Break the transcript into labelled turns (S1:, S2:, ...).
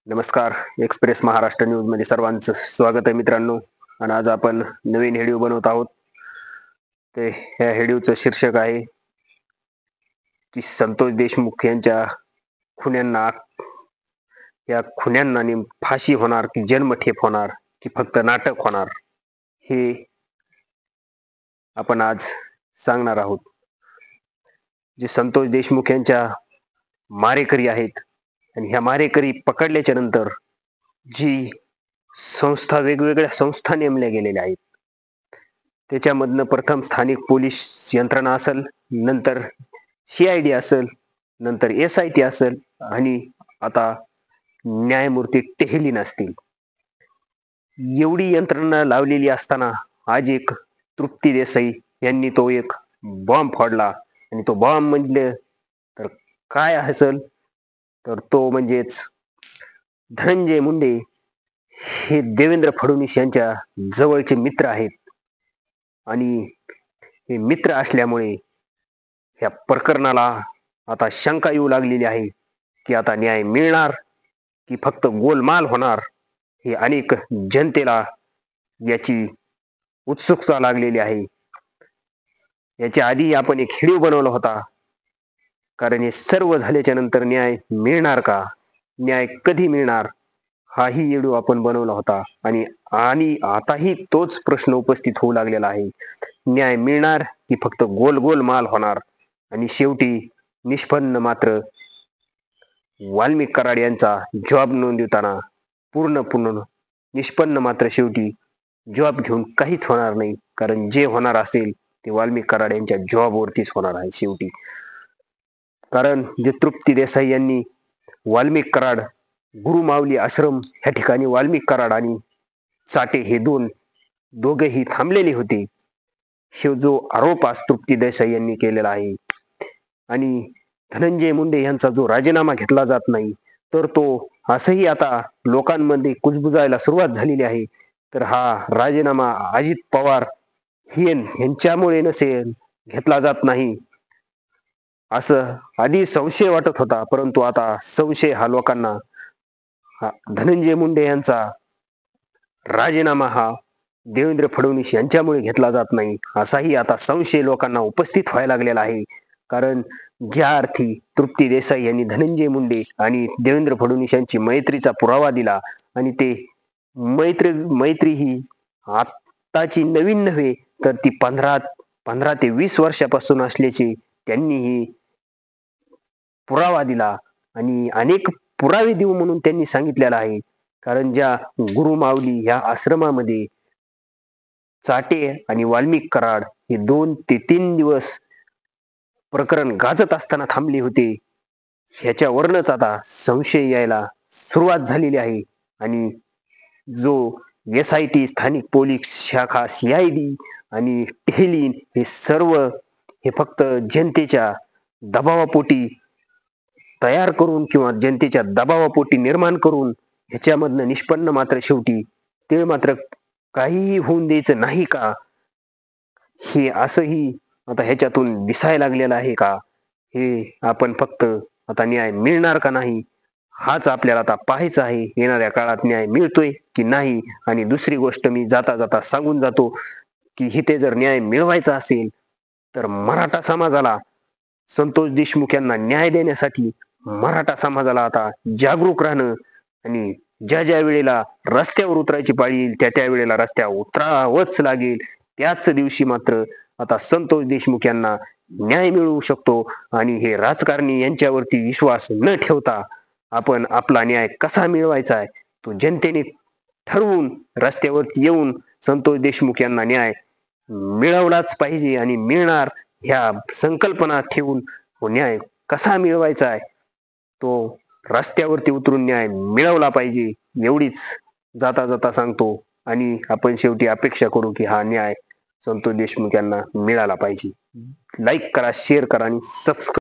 S1: नमस्कार. Express Maharashtra news मध्ये सर्वांचं स्वागत आहे मित्रांनो. आणि आज आपण नवीन व्हिडिओ बनवत आहोत. ते ह्या व्हिडिओचं शीर्षक आहे की संतोष देशमुख यांच्या खुन्यांना या खुन्यांना फाशी होणार की जन्मठेप होणार की फक्त नाटक होणार, हे आपण आज सांगणार आहोत. जे संतोष देशमुख यांच्या मारेकरी आहेत आणि ह्या मारेकरी पकडल्याच्या नंतर जी वेगवेगळ्या संस्था नेमल्या गेलेल्या आहेत, त्याच्यामधनं प्रथम स्थानिक पोलीस यंत्रणा असेल, नंतर CID असेल, नंतर SIT असेल आणि आता न्यायमूर्ती टेहलीन असतील. एवढी यंत्रणा लावलेली असताना आज एक तृप्ती देसाई यांनी तो एक बॉम्ब फोडला. आणि तो बॉम्ब म्हणजे तर काय असेल तर तो म्हणजेच धनंजय मुंडे हे देवेंद्र फडणवीस यांच्या जवळचे मित्र आहेत. आणि हे मित्र असल्यामुळे ह्या प्रकरणाला आता शंका येऊ लागलेली आहे की आता न्याय मिळणार की फक्त गोलमाल होणार. हे अनेक जनतेला याची उत्सुकता लागलेली आहे. याच्या आधी आपण एक व्हिडिओ बनवला होता, कारण हे सर्व झाल्याच्या नंतर न्याय मिळणार का, न्याय कधी मिळणार, हाही व्हिडिओ आपण बनवला होता. आणि आताही तोच प्रश्न उपस्थित होऊ लागलेला आहे. न्याय मिळणार की फक्त गोल गोल माल होणार. आणि शेवटी निष्पन्न मात्र वाल्मिक कराड यांचा जॉब नोंदवताना पूर्ण निष्पन्न मात्र शेवटी जॉब घेऊन काहीच होणार नाही. कारण जे होणार असेल ते वाल्मिक कराड यांच्या जॉबवरतीच होणार आहे शेवटी. कारण जे तृप्ती देसाई यांनी वाल्मिक कराड गुरुमाऊली आश्रम ह्या ठिकाणी वाल्मिक कराड आणि चाटे हे दोघेही थांबलेले होते, हे जो आरोप आज तृप्ती देसाई यांनी केलेला आहे. आणि धनंजय मुंडे यांचा जो राजीनामा घेतला जात नाही, तर तो असंही आता लोकांमध्ये कुजबुजायला सुरुवात झालेली आहे. तर हा राजीनामा अजित पवार यांच्यामुळे नसेल घेतला जात नाही, असं आधी संशय वाटत होता. परंतु आता संशय हा लोकांना धनंजय मुंडे यांचा राजीनामा हा देवेंद्र फडणवीस यांच्यामुळे घेतला जात नाही, असाही आता संशय लोकांना उपस्थित व्हायला लागलेला आहे. कारण ज्या अर्थी तृप्ती देसाई यांनी धनंजय मुंडे आणि देवेंद्र फडणवीस यांची मैत्रीचा पुरावा दिला, आणि ते मैत्री ही आताची नवीन नव्हे, तर ती 15 ते 20 वर्षापासून असल्याची त्यांनीही पुरावा दिला. आणि अनेक पुरावे देऊ म्हणून त्यांनी सांगितलेलं आहे. कारण ज्या गुरुमाऊली या आश्रमामध्ये चाटे आणि वाल्मिक कराड हे 2 ते 3 दिवस प्रकरण गाजत असताना थांबले होते, ह्याच्यावरूनच आता संशय यायला सुरुवात झालेली आहे. आणि जो SIT स्थानिक पोलीस शाखा, CID आणि टेहलीन हे सर्व हे फक्त जनतेच्या दबावापोटी तयार करून किंवा जनतेच्या दबावापोटी निर्माण करून ह्याच्यामधनं निष्पन्न मात्र शेवटी ते मात्र काहीही होऊन द्यायचं नाही का, हे असंही आता ह्याच्यातून दिसायला लागलेलं आहे का, हे आपण फक्त आता न्याय मिळणार का नाही हाच आपल्याला आता पाहायचा आहे. येणाऱ्या काळात न्याय मिळतोय की नाही. आणि दुसरी गोष्ट मी जाता जाता सांगून जातो की इथे जर न्याय मिळवायचा असेल तर मराठा समाजाला संतोष देशमुख यांना न्याय देण्यासाठी मराठा समाजाला आता जागरूक राहणं, आणि ज्या वेळेला रस्त्यावर उतरायची पाळी येईल त्या वेळेला रस्त्यावर उतरावंच लागेल. त्याच दिवशी मात्र आता संतोष देशमुख यांना न्याय मिळवू शकतो. आणि हे राजकारणी यांच्यावरती विश्वास न ठेवता आपण आपला न्याय कसा मिळवायचा आहे तो जनतेने ठरवून रस्त्यावरती येऊन संतोष देशमुख यांना न्याय मिळवलाच पाहिजे. आणि मिळणार ह्या संकल्पना ठेवून न्याय कसा मिळवायचा आहे तो रस्त्यावरती उतरून न्याय मिळवला पाहिजे, एवढीच जाता जाता सांगतो. आणि आपण शेवटी अपेक्षा करू की हा न्याय संतोष देशमुख यांना मिळाला पाहिजे. लाईक करा, शेअर करा आणि सबस्क्राईब